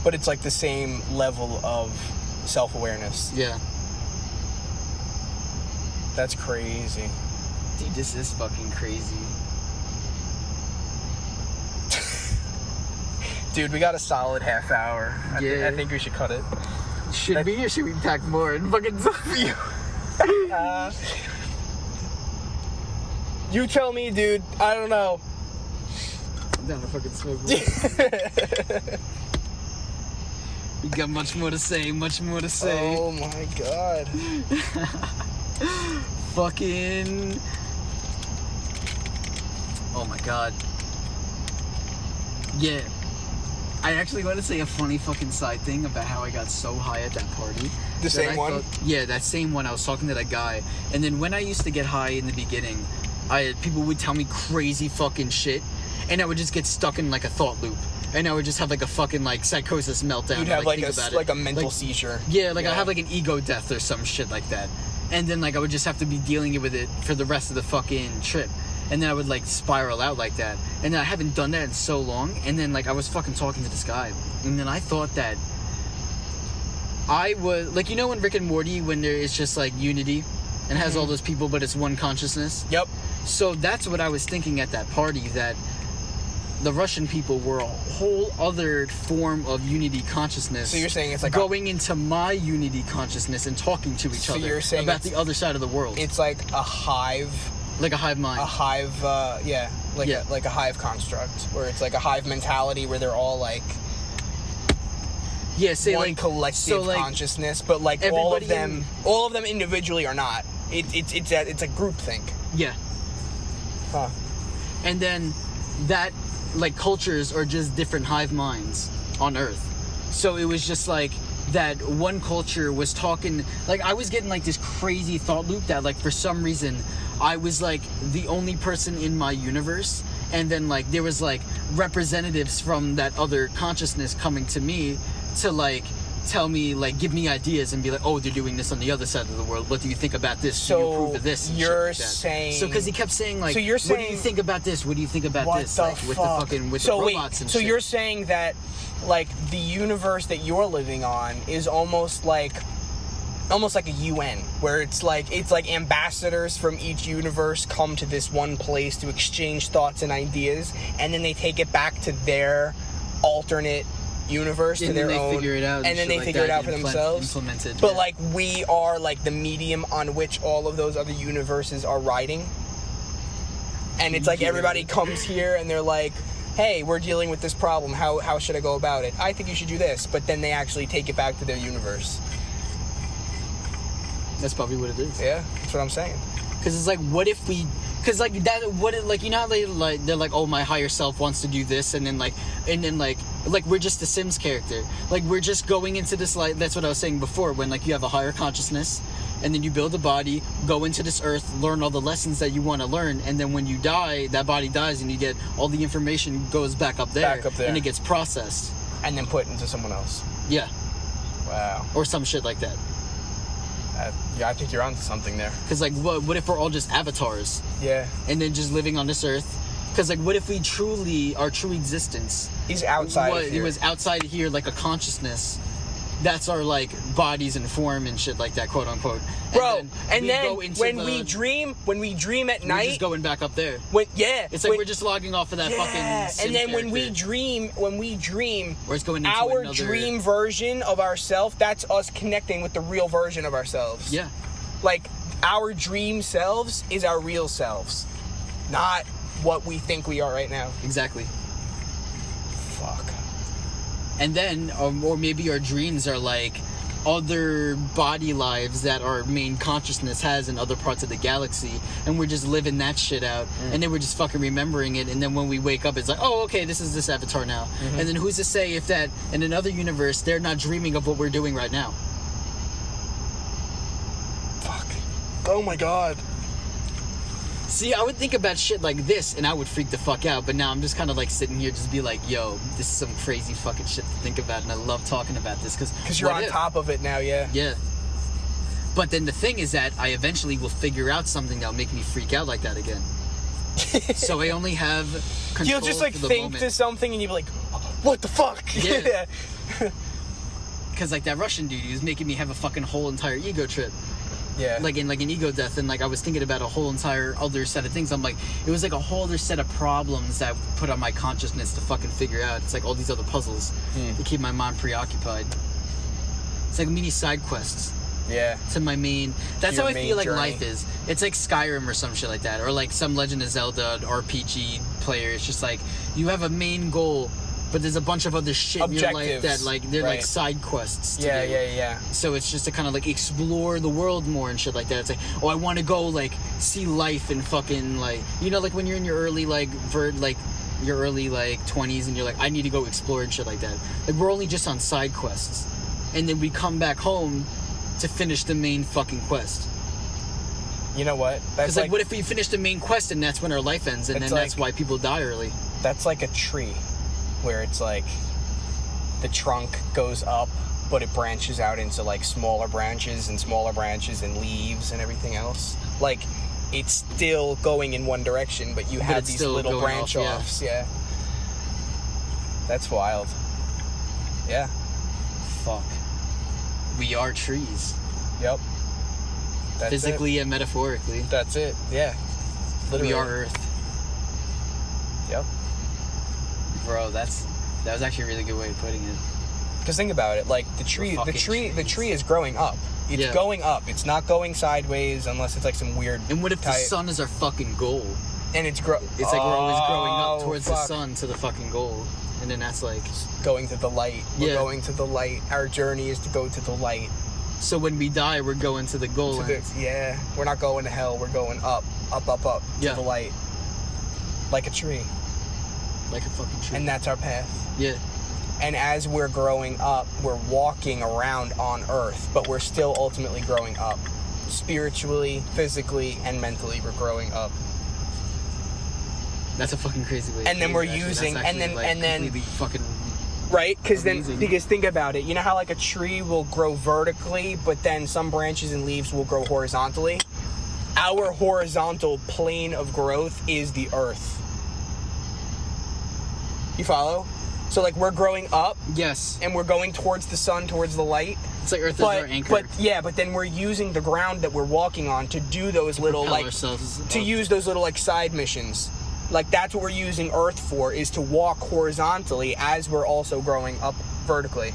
But it's like the same level of self-awareness. Yeah. That's crazy. Dude, this is fucking crazy. Dude, we got a solid half hour. I think we should cut it. Should we, or should we pack more and fucking you tell me, dude. I don't know. I'm down to fucking smoke. We got much more to say, Oh my god. Fucking... Oh my god. Yeah. I actually want to say a funny fucking side thing about how I got so high at that party. The same one? Yeah, that same one. I was talking to that guy. And then when I used to get high in the beginning, people would tell me crazy fucking shit. And I would just get stuck in like a thought loop. And I would just have like a fucking like psychosis meltdown. You'd have like a mental seizure. Yeah, I have like an ego death or some shit like that. And then like I would just have to be dealing with it for the rest of the fucking trip. And then I would, like, spiral out like that. And then I haven't done that in so long. And then, like, I was fucking talking to this guy. And then I thought that I was... Like, you know in Rick and Morty when there is just, like, unity? And has all those people, but it's one consciousness? Yep. So that's what I was thinking at that party. That the Russian people were a whole other form of unity consciousness. So you're saying it's like... Going into my unity consciousness and talking to each other. You're saying about the other side of the world. It's like a hive... Like a hive mind. A hive, like a hive construct, where it's like a hive mentality where they're all like, say one like collective consciousness, but like all of them individually are not. It's a group think. Yeah. Huh. And then that like cultures are just different hive minds on Earth. So it was just like that one culture was talking, like I was getting like this crazy thought loop that like for some reason I was like the only person in my universe, and then like there was like representatives from that other consciousness coming to me to like tell me, like, give me ideas and be like, oh, they're doing this on the other side of the world. What do you think about this? So do you approve of this? And you're shit like that. saying... So, because he kept saying, like, so you're saying, what do you think about this? What do you think about what this? The like, fuck? with the fucking, with so the wait, robots and so shit. you're saying that, like, the universe that you're living on is almost like a UN, where it's like ambassadors from each universe come to this one place to exchange thoughts and ideas, and then they take it back to their alternate universe, to their own, figure it out, and then they figure it out for themselves. But like, we are like the medium on which all of those other universes are riding, and it's like everybody comes here and they're like, hey, we're dealing with this problem, how should I go about it? I think you should do this. But then they actually take it back to their universe. That's probably what it is. Yeah, that's what I'm saying. Because it's like, what if we... Because, like, that... What it, like, you know how they're like, oh, my higher self wants to do this, and then, like, we're just a Sims character. Like, we're just going into this, like... That's what I was saying before, when, like, you have a higher consciousness, and then you build a body, go into this earth, learn all the lessons that you want to learn, and then when you die, that body dies, and you get... All the information goes back up there. And it gets processed. And then put into someone else. Yeah. Wow. Or some shit like that. Yeah, I think you're onto something there. Because, like, what if we're all just avatars? Yeah. And then just living on this earth? Because, like, what if we truly, our true existence... He's outside of here. It was outside of here, like a consciousness. That's our, like, bodies and form and shit like that, quote unquote. Bro, and then when we dream at night... We're just going back up there. It's like we're just logging off of that fucking sim and then character. when we dream, or it's going into our another... dream version of ourselves, that's us connecting with the real version of ourselves. Yeah. Like, our dream selves is our real selves, not what we think we are right now. Exactly. Fuck. And then, or maybe our dreams are like other body lives that our main consciousness has in other parts of the galaxy, and we're just living that shit out, and then we're just fucking remembering it, and then when we wake up, it's like, oh, okay, this is this avatar now. And then who's to say if that in another universe they're not dreaming of what we're doing right now? Fuck. Oh my god. See, I would think about shit like this, and I would freak the fuck out, but now I'm just kind of like sitting here just be like, yo, this is some crazy fucking shit to think about, and I love talking about this, because you're on top of it now. Yeah. But then the thing is that I eventually will figure out something that'll make me freak out like that again. So I only have control. You'll just like think to something and you'll be like, what the fuck? Yeah. Because like that Russian dude, he was making me have a fucking whole entire ego trip. Yeah. Like in like an ego death, and like I was thinking about a whole entire other set of things. I'm like, it was like a whole other set of problems that put on my consciousness to fucking figure out. It's like all these other puzzles to keep my mind preoccupied. It's like mini side quests. Yeah. To my main. That's how I feel like journey. life is. It's like Skyrim or some shit like that, or like some Legend of Zelda RPG player. It's just like you have a main goal, but there's a bunch of other shit in your life that like they're like side quests. Yeah. So it's just to kind of like explore the world more and shit like that. It's like, oh, I want to go like see life and fucking like, you know, like when you're in your early like your early like 20s and you're like, I need to go explore and shit like that. Like we're only just on side quests, and then we come back home to finish the main fucking quest. You know what? Because like, what if we finish the main quest and that's when our life ends, and then that's why people die early? That's like a tree, where it's like the trunk goes up, but it branches out into like smaller branches and leaves and everything else. Like it's still going in one direction, but you have these little branch offs. Yeah. That's wild. Yeah. Fuck. We are trees. Yep. That's physically and metaphorically. That's it. Yeah. Literally. We are Earth. Yep. Bro, that was actually a really good way of putting it. Because think about it, like the tree is growing up. It's going up. It's not going sideways unless it's like some weird. And what if the sun is our fucking goal? And it's like we're always growing up towards the sun to the fucking goal, and then that's like going to the light. We're going to the light. Our journey is to go to the light. So when we die, we're going to the goal. We're not going to hell. We're going up to the light, like a tree. Like a fucking tree. And that's our path. Yeah. And as we're growing up, we're walking around on Earth, but we're still ultimately growing up. Spiritually, physically, and mentally, we're growing up. That's a fucking crazy way. And then we're using, completely fucking Right? Because Amazing. think about it. You know how like a tree will grow vertically, but then some branches and leaves will grow horizontally? Our horizontal plane of growth is the earth. You follow? So like we're growing up. Yes. And we're going towards the sun, towards the light. It's like Earth is our anchor. But then we're using the ground that we're walking on to do those little use those little like side missions. Like that's what we're using Earth for, is to walk horizontally as we're also growing up vertically.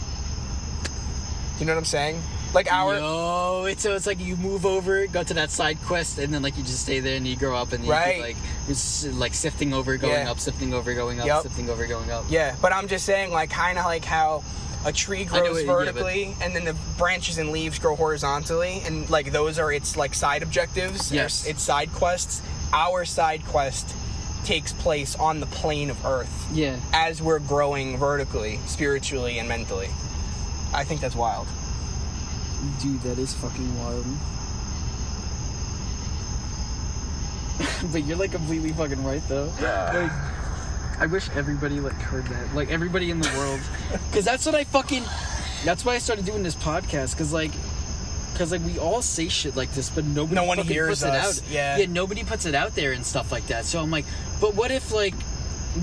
You know what I'm saying? Like it's like you move over, go to that side quest, and then like you just stay there and you grow up and you keep, like it's like sifting over, going up, sifting over, going up, sifting over, going up. Yeah, but I'm just saying like kind of like how a tree grows vertically and then the branches and leaves grow horizontally, and like those are its like side objectives. Yes. Its side quests. Our side quest takes place on the plane of Earth. Yeah. As we're growing vertically, spiritually, and mentally. I think that's wild. Dude, that is fucking wild. But you're like completely fucking right though. Like, I wish everybody like heard that. Like everybody in the world. Cause that's what that's why I started doing this podcast. Cause like we all say shit like this, but no one hears puts us. it out. Yeah, nobody puts it out there and stuff like that. So I'm like, but what if like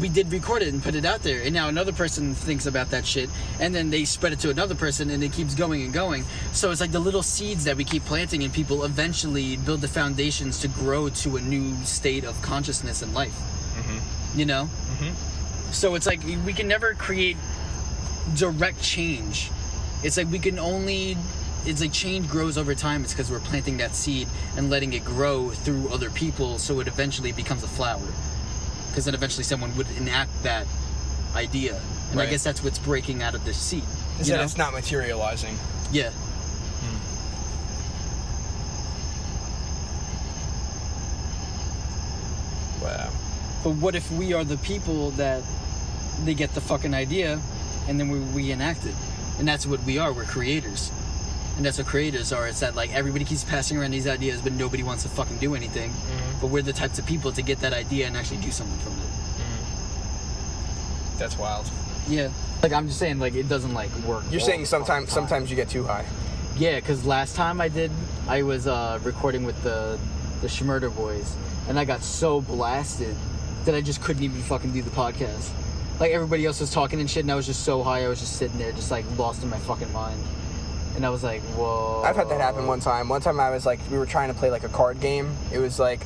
we did record it and put it out there, and now another person thinks about that shit, and then they spread it to another person, and it keeps going and going. So it's like the little seeds that we keep planting in people eventually build the foundations to grow to a new state of consciousness and life. Mm-hmm. You know? Mm-hmm. So it's like we can never create direct change. It's like it's like change grows over time. It's because we're planting that seed and letting it grow through other people, so it eventually becomes a flower. Because then eventually someone would enact that idea. And I guess that's what's breaking out of this seed. Is that it's not materializing. Yeah. Wow. But what if we are the people that they get the fucking idea and then we enact it? And that's what we are. We're creators. And that's what creators are. It's that like everybody keeps passing around these ideas, but nobody wants to fucking do anything. Mm-hmm. But we're the types of people to get that idea and actually do something from it. Mm-hmm. That's wild. Yeah. Like I'm just saying, like it doesn't like work. You're saying sometimes you get too high. Yeah, because last time I was recording with the Schmurder boys, and I got so blasted that I just couldn't even fucking do the podcast. Like everybody else was talking and shit, and I was just so high, I was just sitting there, just like lost in my fucking mind. And I was like, whoa. I've had that happen one time. One time I was like, we were trying to play like a card game. It was like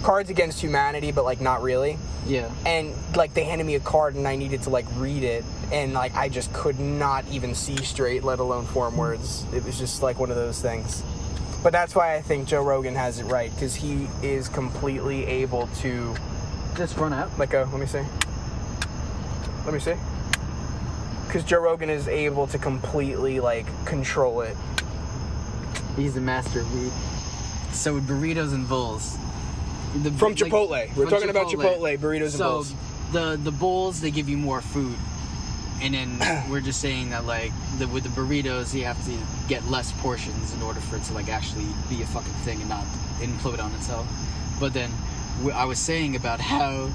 Cards Against Humanity, but like not really. Yeah. And like they handed me a card and I needed to like read it. And like I just could not even see straight, let alone form words. It was just like one of those things. But that's why I think Joe Rogan has it right. Because he is completely able to... Just run out? Let me see. Because Joe Rogan is able to completely, like, control it. He's the master of weed. So burritos and bowls. From Chipotle. We're talking about Chipotle, burritos and bowls. So the bowls, they give you more food. And then we're just saying that, like, with the burritos, you have to get less portions in order for it to, like, actually be a fucking thing and not implode on itself. But then I was saying about how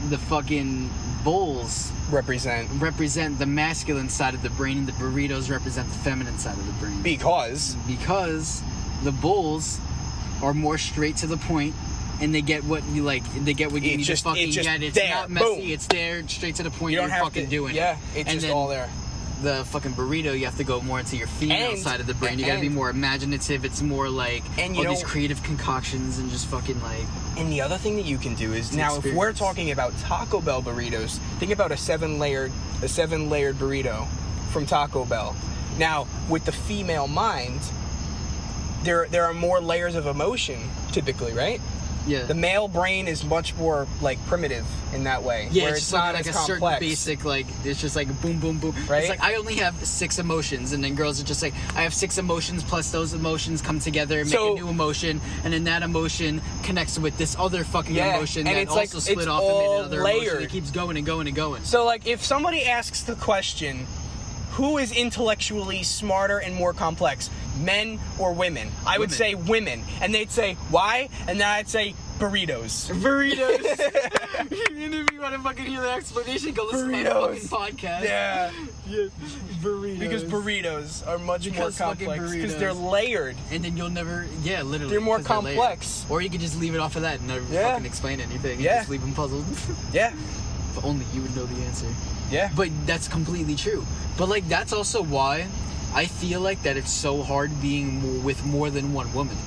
the fucking bowls represent the masculine side of the brain, and the burritos represent the feminine side of the brain. Because the bowls are more straight to the point, and they get what you like. They get what you need to fucking get. It's there. Not messy. Boom. It's there, straight to the point. You don't you're have fucking to, doing yeah, it. it's just all there. The fucking burrito, you have to go more into your female side of the brain. You gotta be more imaginative. It's more like all these creative concoctions and just fucking like. And the other thing that you can do is now, if we're talking about Taco Bell burritos, think about a seven layered burrito from Taco Bell. Now, with the female mind, there are more layers of emotion typically, right? Yeah. The male brain is much more like primitive in that way. Yeah, where it's not like as a complex. certain basic, like it's just like boom, boom, boom. Right? It's like I only have 6 emotions, and then girls are just like I have 6 emotions plus those emotions come together and make a new emotion, and then that emotion connects with this other fucking emotion and that it's also like, split it's off and made another layered. emotion. It keeps going and going and going. So like if somebody asks the question, who is intellectually smarter and more complex, men or women? I would say women. And they'd say, why? And then I'd say, Burritos. And if you want to fucking hear the explanation, go listen to my Burritos. fucking podcast. Yeah. Burritos. Because burritos are much more Because fucking complex. Because burritos. they're layered. And then you'll never, literally. They're more 'cause they're layered. complex. Or you could just leave it off of that and never Yeah. fucking explain anything. And Yeah. just leave them puzzled. Yeah. But only you would know the answer. Yeah. But that's completely true. But like that's also why I feel like that it's so hard being with more than one woman,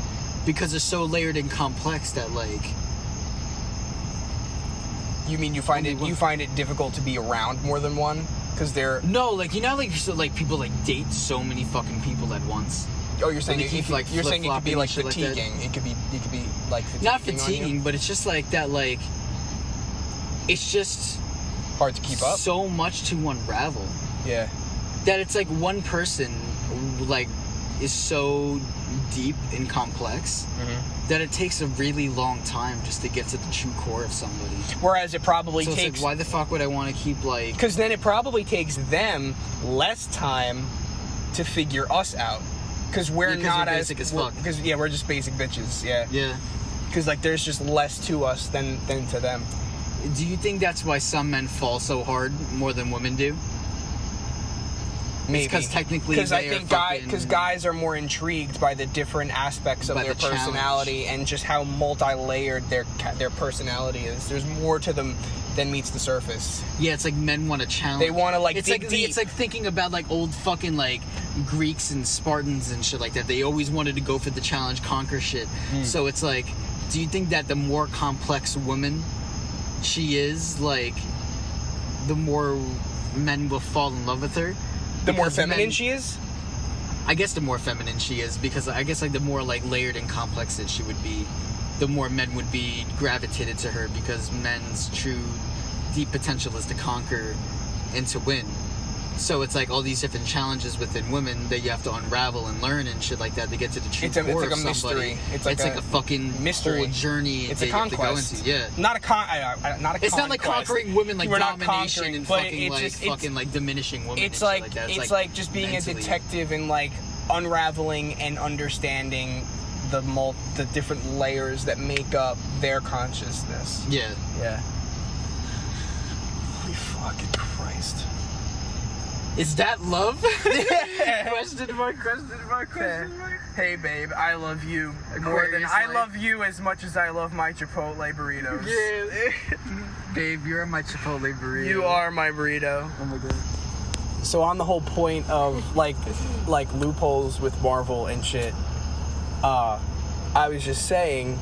because they're so layered and complex that like. You mean you find it difficult to be around more than one because they're No, like you know, like so, like people like date so many fucking people at once. oh you're saying they keep, like, you're saying it could be flip-flopping like and shit like that. fatiguing. It could be like fatiguing. Not on you. fatiguing, but it's just like that. Like it's just Hard to keep up. so much to unravel Yeah. that it's like one person like is so deep and complex that it takes a really long time just to get to the true core of somebody. Whereas it probably So it's takes like, why the fuck would I want to keep like? because then it probably takes them less time to figure us out because we're Because not we're as basic as fuck. because we're just basic bitches. Yeah. Because like there's just less to us than to them. Do you think that's why some men fall so hard more than women do? Maybe because technically because I they are think fucking- guys are more intrigued by the different aspects of By their the challenge. personality and just how multi-layered their personality is. There's more to them than meets the surface. Yeah, it's like men want to challenge. They want to like It's dig like deep. it's like thinking about like old fucking like Greeks and Spartans and shit like that. They always wanted to go for the challenge, conquer shit. So it's like, do you think that the more complex woman she is, like, the more men will fall in love with her? the more Because feminine men- she is. I guess the more feminine she is, because I guess like the more like layered and complex that she would be, the more men would be gravitated to her, because men's true deep potential is to conquer and to win. So it's like all these different challenges within women that you have to unravel and learn and shit like that to get to the true It's core like a of somebody. mystery. It's like a fucking mystery. whole journey. It's that a you have to go conquest. into. Yeah. Not a not a It's not like conquest. conquering women, like We're not domination conquering, and but fucking it's like just- fucking like diminishing women. It's and shit like that. it's like just being mentally. a detective and like unraveling and understanding the different layers that make up their consciousness. Yeah. Yeah. Holy fucking Christ. Is that love? Yeah. Question mark. Hey babe, I love you Aquarius I life. love you as much as I love my Chipotle burritos. Yeah. Babe, you're my Chipotle burrito. You are my burrito. Oh my god. So on the whole point of like loopholes with Marvel and shit, I was just saying,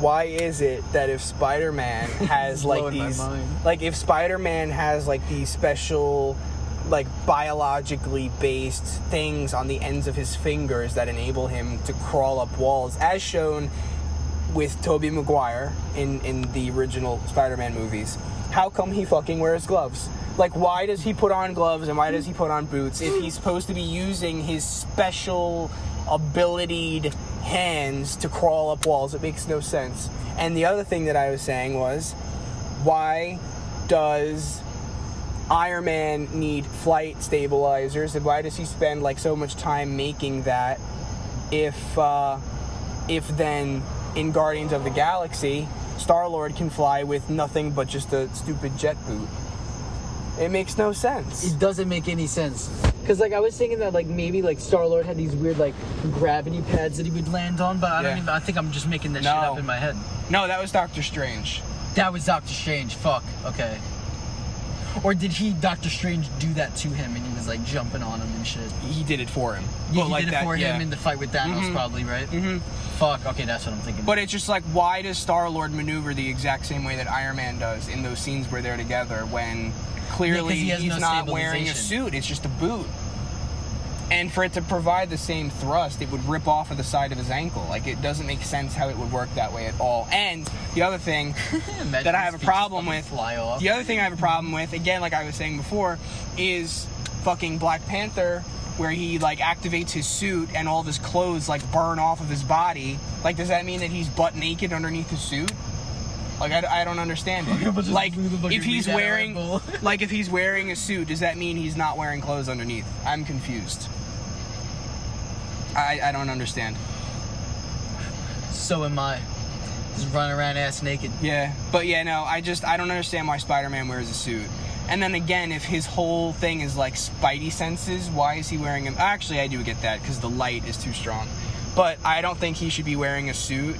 why is it that if Spider-Man has like Blowing my these, mind. like if Spider-Man has like these special, like biologically based things on the ends of his fingers that enable him to crawl up walls, as shown with Tobey Maguire in the original Spider-Man movies, how come he fucking wears gloves? Like, why does he put on gloves and why does he put on boots if he's supposed to be using his special abilitied hands to crawl up walls? It makes no sense. And the other thing that I was saying was, why does Iron Man need flight stabilizers, and why does he spend like so much time making that if then in Guardians of the Galaxy Star-Lord can fly with nothing but just a stupid jet boot? It makes no sense. It doesn't make any sense. Because, like, I was thinking that, like, maybe, like, Star-Lord had these weird, like, gravity pads that he would land on, but I think I'm just making that shit up in my head. No, that was Doctor Strange. That was Doctor Strange. Fuck. Okay. Or did Doctor Strange do that to him and he was, like, jumping on him and shit? He did it for him. Yeah, But he like did it that, for yeah. him in the fight with Thanos, probably, right? Mm-hmm. Fuck. Okay, that's what I'm thinking. But it's just like, why does Star-Lord maneuver the exact same way that Iron Man does in those scenes where they're together when clearly he has he's no not wearing a stabilization. suit, it's just a boot? And for it to provide the same thrust, it would rip off of the side of his ankle. Like, it doesn't make sense how it would work that way at all. And the other thing that I have a problem with, fly off. the other thing I have a problem with, again, like I was saying before, is fucking Black Panther, where he like activates his suit and all of his clothes like burn off of his body. Like, does that mean that he's butt naked underneath his suit? Like, I don't understand it. Like, if he's wearing if he's wearing a suit, does that mean he's not wearing clothes underneath? I'm confused. I don't understand. So am I. Just running around ass naked. Yeah, but yeah, no, I don't understand why Spider-Man wears a suit. And then again, if his whole thing is like spidey senses, why is he wearing them? Actually, I do get that because the light is too strong. But I don't think he should be wearing a suit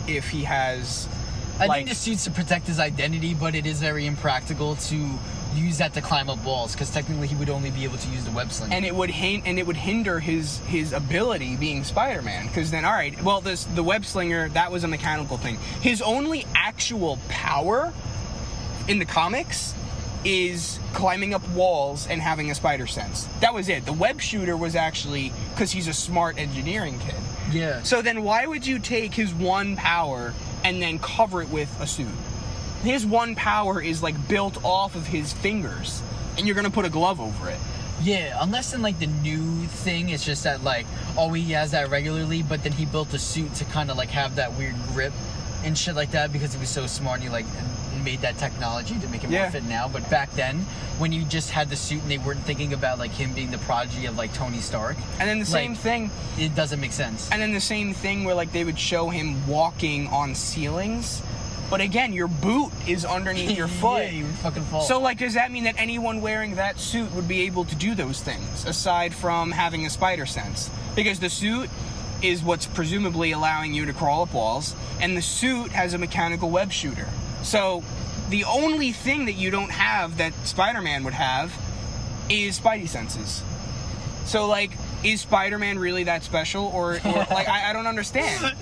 if he has. I think the suit's to protect his identity, but it is very impractical to use that to climb up walls because technically he would only be able to use the web sling. And it would hinder his ability being Spider-Man because then, all right, well, the web slinger, that was a mechanical thing. His only actual power in the comics is climbing up walls and having a spider sense. That was it. The web shooter was actually because he's a smart engineering kid. Yeah. So then why would you take his one power and then cover it with a suit? His one power is like built off of his fingers and you're gonna put a glove over it. Yeah, unless in like the new thing, it's just that like, oh, he has that regularly, but then he built a suit to kind of like have that weird grip and shit like that because he was so smart and he like made that technology to make it more fit now. But back then, when you just had the suit and they weren't thinking about like him being the prodigy of like Tony Stark. And then the same thing. It doesn't make sense. And then the same thing where like they would show him walking on ceilings. But again, your boot is underneath your foot. Yeah, you would fucking fall. So like, does that mean that anyone wearing that suit would be able to do those things aside from having a spider sense? Because the suit is what's presumably allowing you to crawl up walls, and the suit has a mechanical web shooter. So the only thing that you don't have that Spider-Man would have is spidey senses. So like, is Spider-Man really that special, or like I don't understand.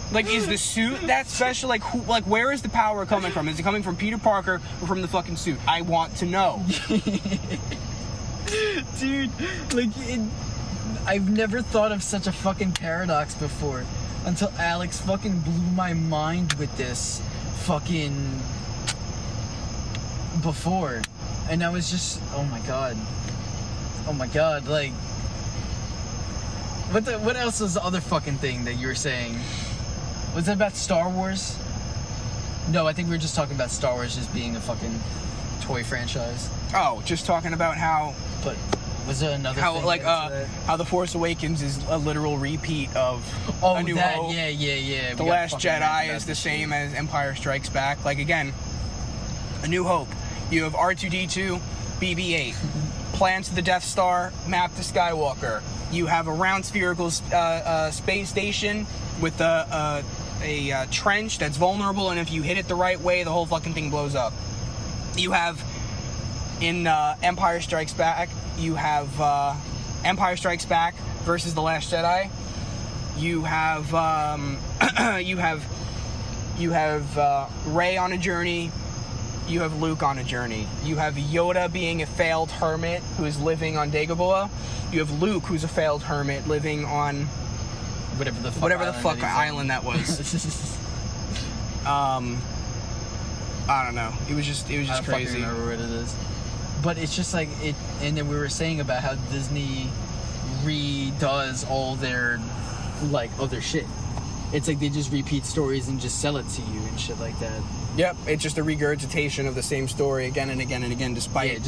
Like, is the suit that special? Like, where is the power coming from? Is it coming from Peter Parker or from the fucking suit? I want to know. Dude, like, I've never thought of such a fucking paradox before until Alex fucking blew my mind with this fucking before. And I was just, oh my god, like, what else was the other fucking thing that you were saying? Was it about Star Wars? No, I think we were just talking about Star Wars just being a fucking toy franchise. Oh, just talking about how. But was there another how thing? Like how The Force Awakens is a literal repeat of A New Hope. Yeah. The Last Jedi is the same as Empire Strikes Back. Like again, A New Hope. You have R2D2, BB-8, plans to the Death Star, map to Skywalker. You have a round spherical space station with a trench that's vulnerable, and if you hit it the right way, the whole fucking thing blows up. You have in Empire Strikes Back, you have Empire Strikes Back versus The Last Jedi. You have you have Rey on a journey. You have Luke on a journey. You have Yoda being a failed hermit who is living on Dagobah. You have Luke, who's a failed hermit living on whatever the fuck island that was. I don't know. It was just crazy. I don't remember what it is. But it's just like it. And then we were saying about how Disney redoes all their like other shit. It's like they just repeat stories and just sell it to you and shit like that. Yep, it's just a regurgitation of the same story again and again and again, despite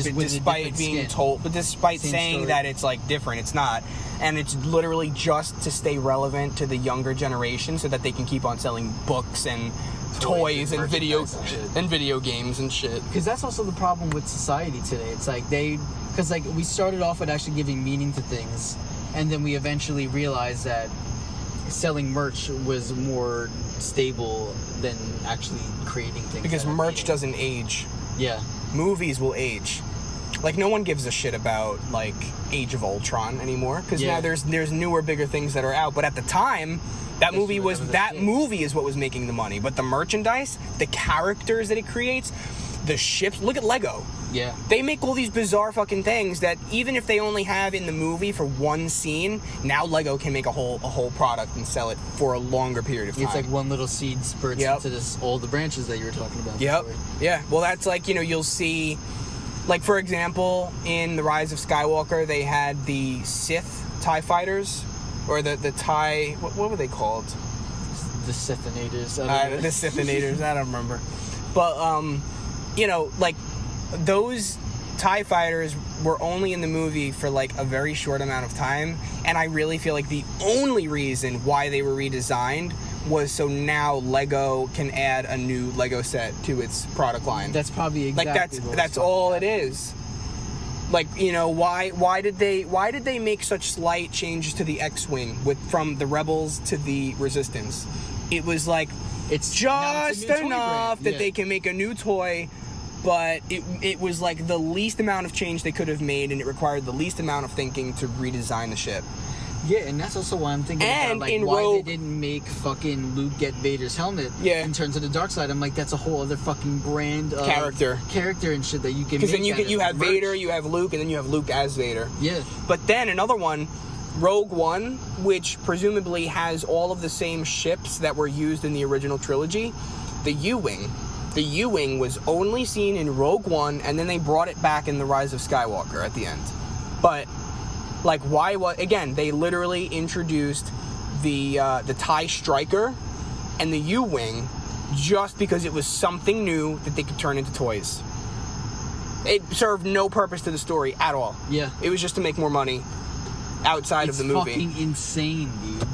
being told, but despite saying story. That it's like different, it's not, and it's literally just to stay relevant to the younger generation, so that they can keep on selling books and toys and video games and shit. Because that's also the problem with society today. It's like because like we started off with actually giving meaning to things, and then we eventually realized that selling merch was more stable than actually creating things. Because merch doesn't age. Yeah. Movies will age. Like, no one gives a shit about, like, Age of Ultron anymore. Because now there's newer, bigger things that are out. But at the time, movie is what was making the money. But the merchandise, the characters that it creates, the ships. Look at Lego. Yeah. They make all these bizarre fucking things that even if they only have in the movie for one scene, now Lego can make a whole product and sell it for a longer period of time. It's like one little seed spurts into all the branches that you were talking about. Yep. Before. Yeah. Well, that's like, you'll see, like, for example, in The Rise of Skywalker, they had the Sith TIE fighters, or the TIE, what were they called? The Sithinators. The Sithinators, I don't remember. But, like, those TIE fighters were only in the movie for like a very short amount of time, and I really feel like the only reason why they were redesigned was so now Lego can add a new Lego set to its product line. That's probably exactly like that's all it is. Like, you know, why did they make such slight changes to the X-wing from the Rebels to the Resistance? It was like it's just enough that they can make a new toy, but it was like the least amount of change they could have made, and it required the least amount of thinking to redesign the ship. Yeah, and that's also why I'm thinking about like why they didn't make fucking Luke get Vader's helmet and turn to the dark side. I'm like, that's a whole other fucking brand of character and shit that you can. Because then you have Vader, you have Luke, and then you have Luke as Vader. Yeah. But then another one, Rogue One, which presumably has all of the same ships that were used in the original trilogy, the U-wing. The U-wing was only seen in Rogue One, and then they brought it back in The Rise of Skywalker at the end. But like, why? Again, they literally introduced the TIE Striker and the U-wing just because it was something new that they could turn into toys. It served no purpose to the story at all. Yeah, it was just to make more money outside of the movie. It's fucking insane, dude.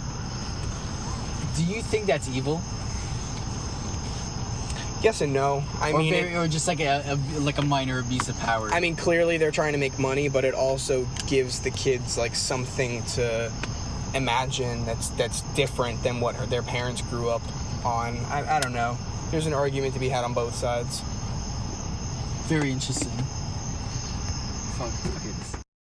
Do you think that's evil? Yes and no. Or just like a minor abuse of power. I mean, clearly they're trying to make money, but it also gives the kids like something to imagine that's different than what their parents grew up on. I don't know. There's an argument to be had on both sides. Very interesting. Fuck. Okay.